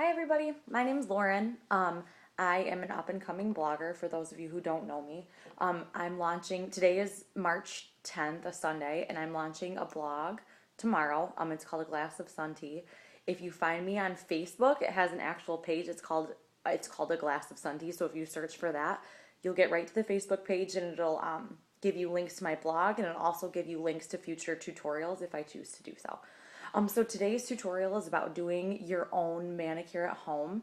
Hi everybody, my name is Lauren. I am an up-and-coming blogger for those of you who don't know me. I'm launching, today is March 10th, a Sunday, and I'm launching a blog tomorrow. It's called Aglassofsuntea. If you find me on Facebook, it has an actual page. It's called Aglassofsuntea. So if you search for that, you'll get right to the Facebook page, and it'll give you links to my blog, and it'll also give you links to future tutorials if I choose to do so. So today's tutorial is about doing your own manicure at home.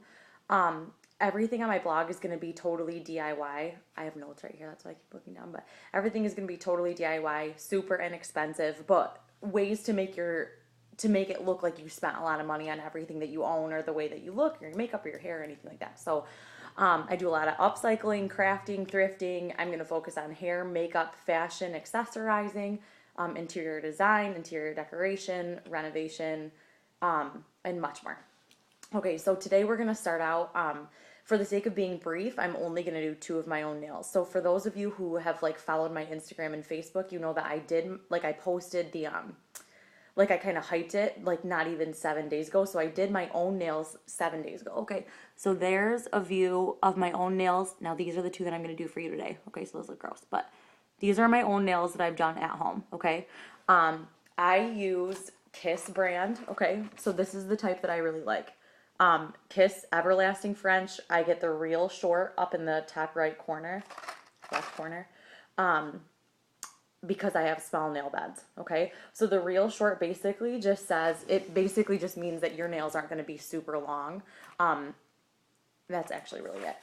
Everything on my blog is going to be totally DIY. I have notes right here, that's why I keep looking down, but everything is going to be totally DIY, super inexpensive, but ways to make it look like you spent a lot of money on everything that you own, or the way that you look, or your makeup, or your hair, or anything like that. So I do a lot of upcycling, crafting, thrifting. I'm going to focus on hair, makeup, fashion, accessorizing, interior design, interior decoration, renovation, and much more. Okay, so today we're going to start out, for the sake of being brief, I'm only going to do 2 of my own nails. So for those of you who have followed my Instagram and Facebook, you know that I posted the, I kind of hyped it, not even 7 days ago. So I did my own nails 7 days ago. Okay, so there's a view of my own nails. Now these are the 2 that I'm going to do for you today. Okay, so those look gross, but these are my own nails that I've done at home, okay? I use Kiss brand, okay? So this is the type that I really like. Kiss Everlasting French. I get the real short up in the top right corner, left corner, because I have small nail beds, okay? So the real short basically just means that your nails aren't going to be super long. That's actually really it.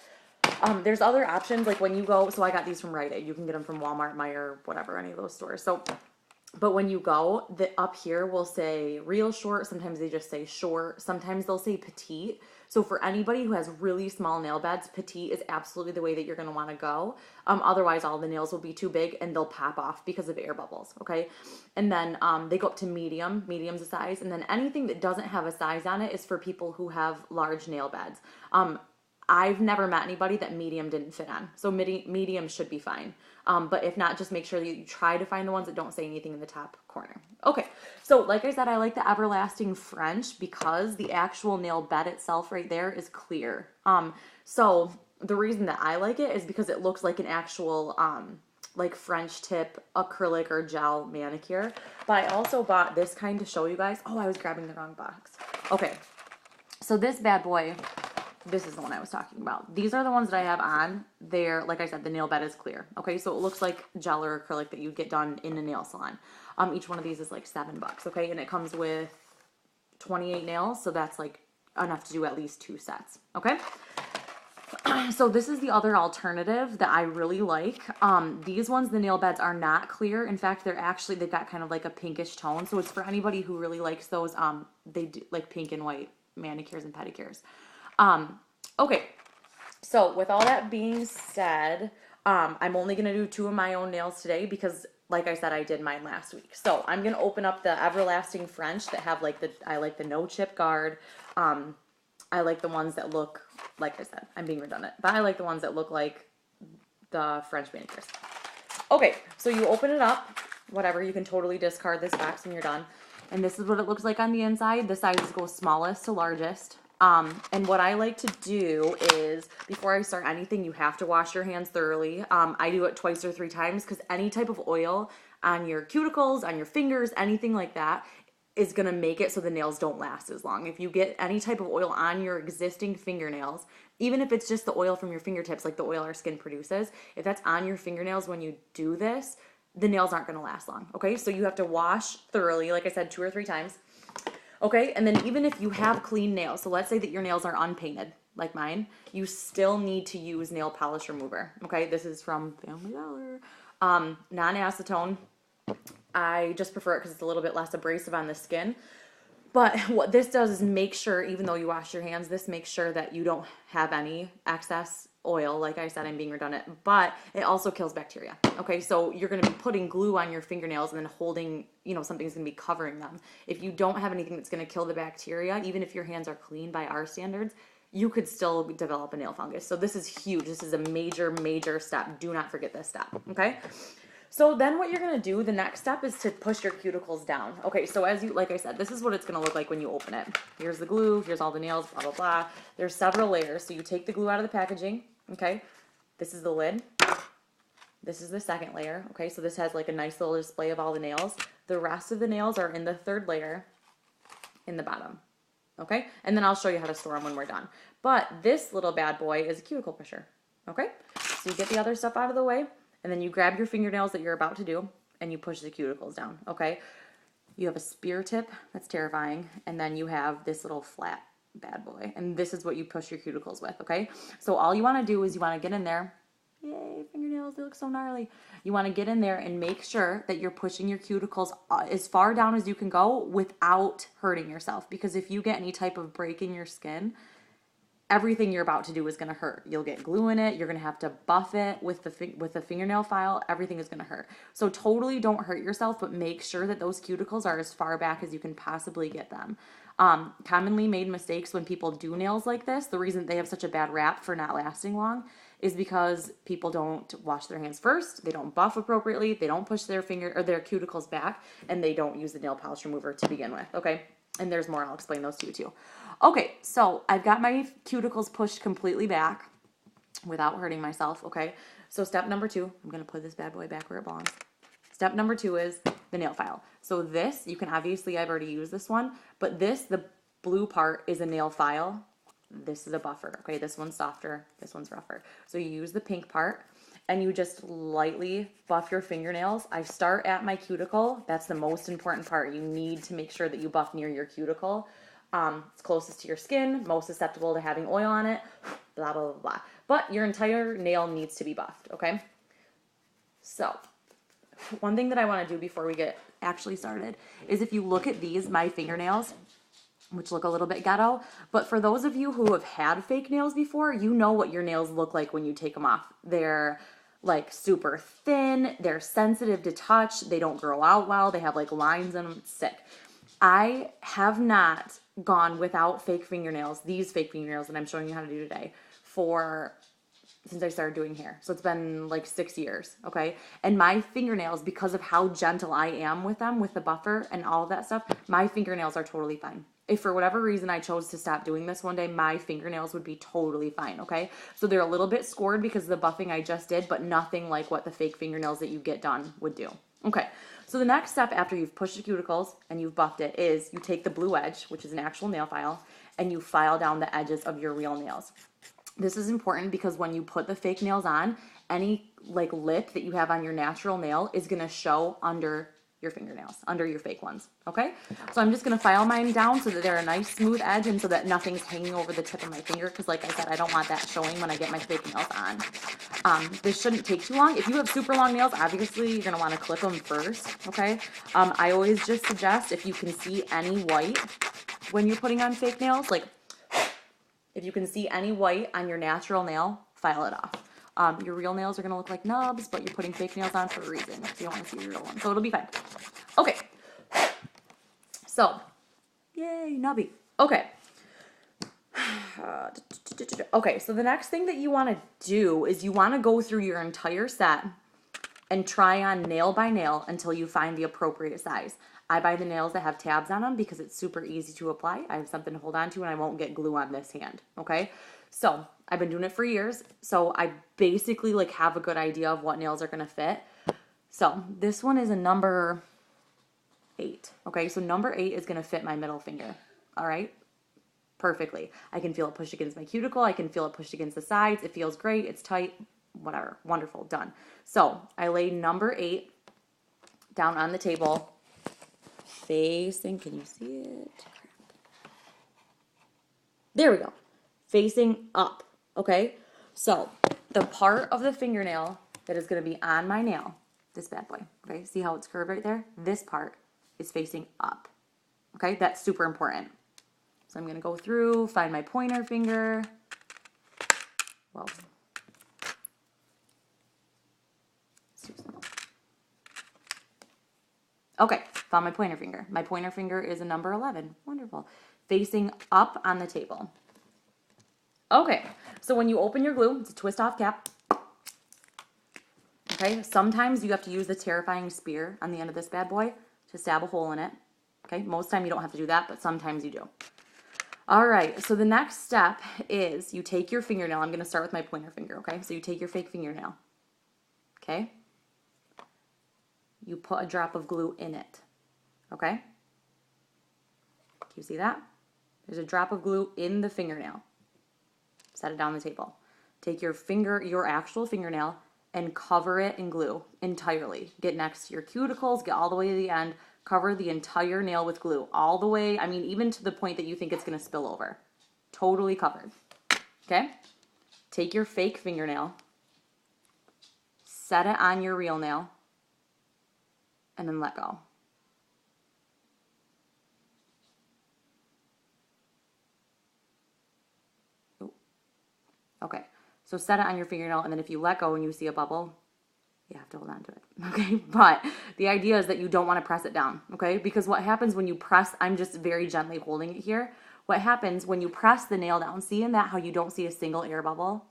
There's other options, like when you go, so I got these from Rite Aid. You can get them from Walmart, Meijer, whatever, any of those stores. So, but when you go, up here will say real short. Sometimes they just say short. Sometimes they'll say petite. So for anybody who has really small nail beds, petite is absolutely the way that you're going to want to go. Otherwise, all the nails will be too big and they'll pop off because of air bubbles, okay? And then they go up to medium. Medium's a size. And then anything that doesn't have a size on it is for people who have large nail beds. I've never met anybody that medium didn't fit on. So medium should be fine. But if not, just make sure that you try to find the ones that don't say anything in the top corner. Okay, so like I said, I like the Everlasting French because the actual nail bed itself right there is clear. So the reason that I like it is because it looks like an actual French tip acrylic or gel manicure. But I also bought this kind to show you guys. Oh, I was grabbing the wrong box. Okay, so this bad boy, this is the one I was talking about. These are the ones that I have on. They're, like I said, the nail bed is clear. Okay, so it looks like gel or acrylic that you get done in a nail salon. Each one of these is like $7, okay? And it comes with 28 nails, so that's enough to do at least 2 sets, okay? So this is the other alternative that I really like. These ones, the nail beds are not clear. In fact, they've got kind of like a pinkish tone. So it's for anybody who really likes those, they do like pink and white manicures and pedicures. Okay, so with all that being said, I'm only going to do 2 of my own nails today because, like I said, I did mine last week. So I'm going to open up the Everlasting French that have I like the no chip guard. I like the ones that look, like I said, I'm being redundant, but I like the ones that look like the French manicures. Okay, so you open it up, whatever, you can totally discard this box when you're done. And this is what it looks like on the inside. The sizes go smallest to largest. And what I like to do is, before I start anything, you have to wash your hands thoroughly. I do it 2 or 3 times because any type of oil on your cuticles, on your fingers, anything like that is going to make it so the nails don't last as long. If you get any type of oil on your existing fingernails, even if it's just the oil from your fingertips, like the oil our skin produces, if that's on your fingernails when you do this, the nails aren't going to last long, okay? So you have to wash thoroughly, like I said, 2 or 3 times. Okay, and then even if you have clean nails, so let's say that your nails are unpainted, like mine, you still need to use nail polish remover. Okay, this is from Family Dollar. Non-acetone. I just prefer it because it's a little bit less abrasive on the skin. But what this does is make sure, even though you wash your hands, this makes sure that you don't have any excess oil. Like I said, I'm being redundant, but it also kills bacteria. Okay, so you're going to be putting glue on your fingernails and then holding, something's going to be covering them. If you don't have anything that's going to kill the bacteria, even if your hands are clean by our standards, you could still develop a nail fungus. So this is huge. This is a major, major step. Do not forget this step, okay? So then what you're going to do, the next step is to push your cuticles down. Okay, so as you, like I said, this is what it's going to look like when you open it. Here's the glue, here's all the nails, blah, blah, blah. There's several layers. So you take the glue out of the packaging, okay? This is the lid. This is the second layer, okay? So this has like a nice little display of all the nails. The rest of the nails are in the third layer in the bottom, okay? And then I'll show you how to store them when we're done. But this little bad boy is a cuticle pusher, okay? So you get the other stuff out of the way, and then you grab your fingernails that you're about to do, and you push the cuticles down, okay? You have a spear tip, that's terrifying, and then you have this little flat bad boy, and this is what you push your cuticles with, okay? So all you want to do is you want to get in there. Yay, fingernails, they look so gnarly. You want to get in there and make sure that you're pushing your cuticles as far down as you can go without hurting yourself, because if you get any type of break in your skin, everything you're about to do is going to hurt. You'll get glue in it. You're going to have to buff it with the fingernail file. Everything is going to hurt. So totally don't hurt yourself, but make sure that those cuticles are as far back as you can possibly get them. Commonly made mistakes when people do nails like this, the reason they have such a bad rap for not lasting long is because people don't wash their hands first, they don't buff appropriately, they don't push their their cuticles back, and they don't use the nail polish remover to begin with, okay? And there's more, I'll explain those to you too. Okay, so I've got my cuticles pushed completely back without hurting myself, okay? So step number 2, I'm gonna put this bad boy back where it belongs. Step number 2 is the nail file. So this, you can obviously, I've already used this one, but this, the blue part is a nail file. This is a buffer, okay? This one's softer, this one's rougher. So you use the pink part and you just lightly buff your fingernails. I start at my cuticle. That's the most important part. You need to make sure that you buff near your cuticle. It's closest to your skin, most susceptible to having oil on it, blah, blah, blah, blah. But your entire nail needs to be buffed, okay? So one thing that I want to do before we get actually started is if you look at these, my fingernails, which look a little bit ghetto, but for those of you who have had fake nails before, you know what your nails look like when you take them off. They're like super thin, they're sensitive to touch, they don't grow out well, they have like lines in them, it's sick. I have not gone without fake fingernails, these fake fingernails that I'm showing you how to do today, since I started doing hair. So it's been like 6 years, okay? And my fingernails, because of how gentle I am with them, with the buffer and all of that stuff, my fingernails are totally fine. If for whatever reason I chose to stop doing this one day, my fingernails would be totally fine, okay? So they're a little bit scored because of the buffing I just did, but nothing like what the fake fingernails that you get done would do. Okay, so the next step after you've pushed the cuticles and you've buffed it is you take the blue edge, which is an actual nail file, and you file down the edges of your real nails. This is important because when you put the fake nails on, any like lip that you have on your natural nail is gonna show under your fingernails, under your fake ones, okay? So I'm just gonna file mine down so that they're a nice smooth edge and so that nothing's hanging over the tip of my finger, because like I said, I don't want that showing when I get my fake nails on. This shouldn't take too long. If you have super long nails, obviously you're gonna wanna clip them first, okay? I always just suggest if you can see any white when you're putting on fake nails, like if you can see any white on your natural nail, file it off. Your real nails are going to look like nubs, but you're putting fake nails on for a reason. So you don't want to see your real one. So it'll be fine. Okay. So, yay, nubby. Okay. Okay, so the next thing that you want to do is you want to go through your entire set and try on nail by nail until you find the appropriate size. I buy the nails that have tabs on them because it's super easy to apply. I have something to hold on to and I won't get glue on this hand, okay? So I've been doing it for years, so I basically like have a good idea of what nails are gonna fit. So this one is a number 8, okay? So number 8 is gonna fit my middle finger, all right? Perfectly. I can feel it push against my cuticle. I can feel it pushed against the sides. It feels great. It's tight, whatever. Wonderful, done. So I lay number 8 down on the table, facing, can you see it? There we go. Facing up, okay? So the part of the fingernail that is going to be on my nail, this bad boy, okay? See how it's curved right there? This part is facing up, okay? That's super important. So I'm going to go through, find my pointer finger. Well, it's too small. Okay, found my pointer finger. My pointer finger is a number 11. Wonderful. Facing up on the table. Okay, so when you open your glue, it's a twist off cap. Okay, Okay, sometimes you have to use the terrifying spear on the end of this bad boy to stab a hole in it. Okay, most time you don't have to do that, but sometimes you do. All right, so the next step is you take your fingernail. I'm going to start with my pointer finger, okay? So you take your fake fingernail, okay? You put a drop of glue in it, okay? Can you see that? There's a drop of glue in the fingernail. Set it down the table. Take your finger, your actual fingernail, and cover it in glue entirely. Get next to your cuticles, get all the way to the end, cover the entire nail with glue, all the way, I mean, even to the point that you think it's gonna spill over. Totally covered, okay? Take your fake fingernail, set it on your real nail, and then let go. Ooh. Okay, so set it on your fingernail, and then if you let go and you see a bubble, you have to hold on to it, okay? But the idea is that you don't want to press it down, okay? Because what happens when you press, I'm just very gently holding it here. What happens when you press the nail down, see in that how you don't see a single air bubble?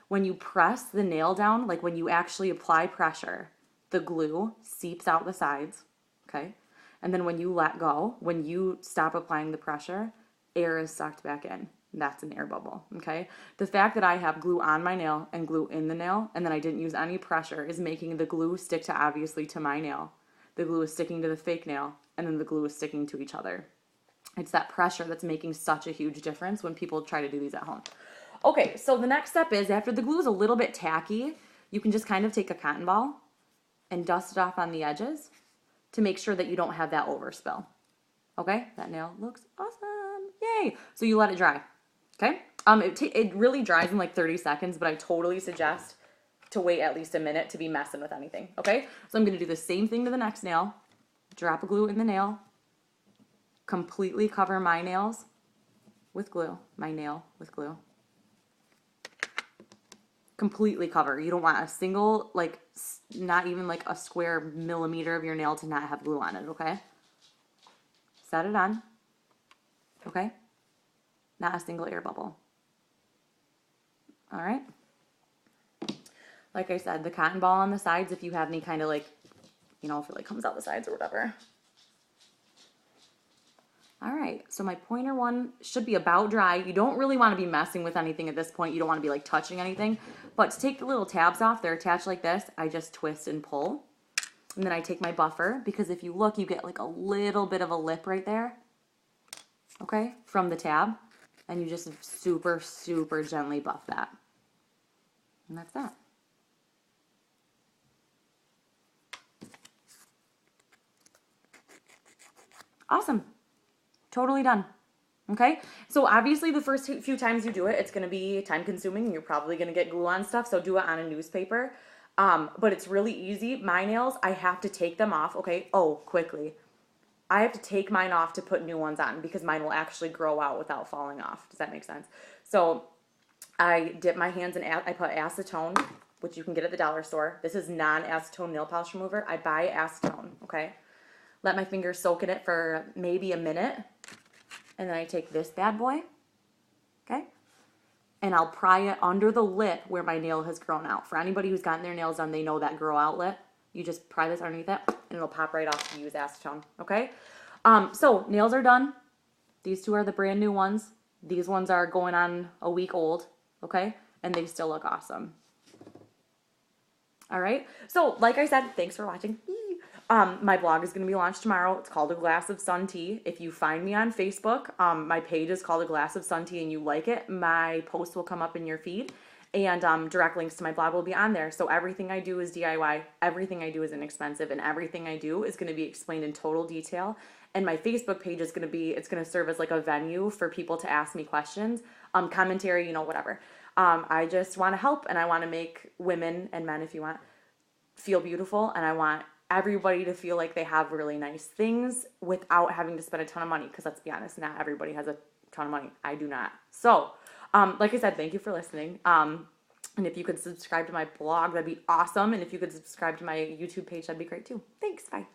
When you press the nail down, like when you actually apply pressure, the glue seeps out the sides, okay? And then when you let go, when you stop applying the pressure, air is sucked back in. That's an air bubble, okay? The fact that I have glue on my nail and glue in the nail and then I didn't use any pressure is making the glue stick to obviously to my nail. The glue is sticking to the fake nail and then the glue is sticking to each other. It's that pressure that's making such a huge difference when people try to do these at home. Okay, so the next step is after the glue is a little bit tacky, you can just kind of take a cotton ball and dust it off on the edges to make sure that you don't have that overspill. Okay, that nail looks awesome. Yay! So you let it dry. Okay, it really dries in like 30 seconds, but I totally suggest to wait at least a minute to be messing with anything. Okay, so I'm gonna do the same thing to the next nail. Drop a glue in the nail. Completely cover my nails with glue. My nail with glue. Completely cover. You don't want a single, like, not even like a square millimeter of your nail to not have glue on it, okay? Set it on, okay? Not a single air bubble. All right? Like I said, the cotton ball on the sides, if you have any kind of like, you know, if it like comes out the sides or whatever. All right, so my pointer one should be about dry. You don't really want to be messing with anything at this point. You don't want to be like touching anything. But to take the little tabs off, they're attached like this. I just twist and pull. And then I take my buffer, because if you look, you get like a little bit of a lip right there. Okay, from the tab. And you just super, super gently buff that. And that's that. Awesome. Totally done. Okay, so obviously the first few times you do it, it's going to be time consuming and you're probably going to get glue on stuff, so do it on a newspaper. But it's really easy. My nails, I have to take them off, okay? Oh, quickly. I have to take mine off to put new ones on because mine will actually grow out without falling off. Does that make sense? So I dip my hands in, I put acetone, which you can get at the dollar store. This is non-acetone nail polish remover. I buy acetone, okay? Let my fingers soak in it for maybe a minute. And then I take this bad boy, okay? And I'll pry it under the lip where my nail has grown out. For anybody who's gotten their nails done, they know that grow out lip. You just pry this underneath it, and it'll pop right off if you use acetone, okay? So nails are done. These two are the brand new ones. These ones are going on a week old, okay? And they still look awesome. All right? So like I said, thanks for watching. My blog is going to be launched tomorrow. It's called A Glass of Sun Tea. If you find me on Facebook, my page is called A Glass of Sun Tea and you like it, my post will come up in your feed. And direct links to my blog will be on there. So everything I do is DIY. Everything I do is inexpensive. And everything I do is going to be explained in total detail. And my Facebook page is going to be, it's going to serve as like a venue for people to ask me questions, commentary, you know, whatever. I just want to help, and I want to make women and men, if you want, feel beautiful. And I want everybody to feel like they have really nice things without having to spend a ton of money. Because let's be honest, not everybody has a ton of money. I do not. So, like I said, thank you for listening. And if you could subscribe to my blog, that'd be awesome. And if you could subscribe to my YouTube page, that'd be great too. Thanks. Bye.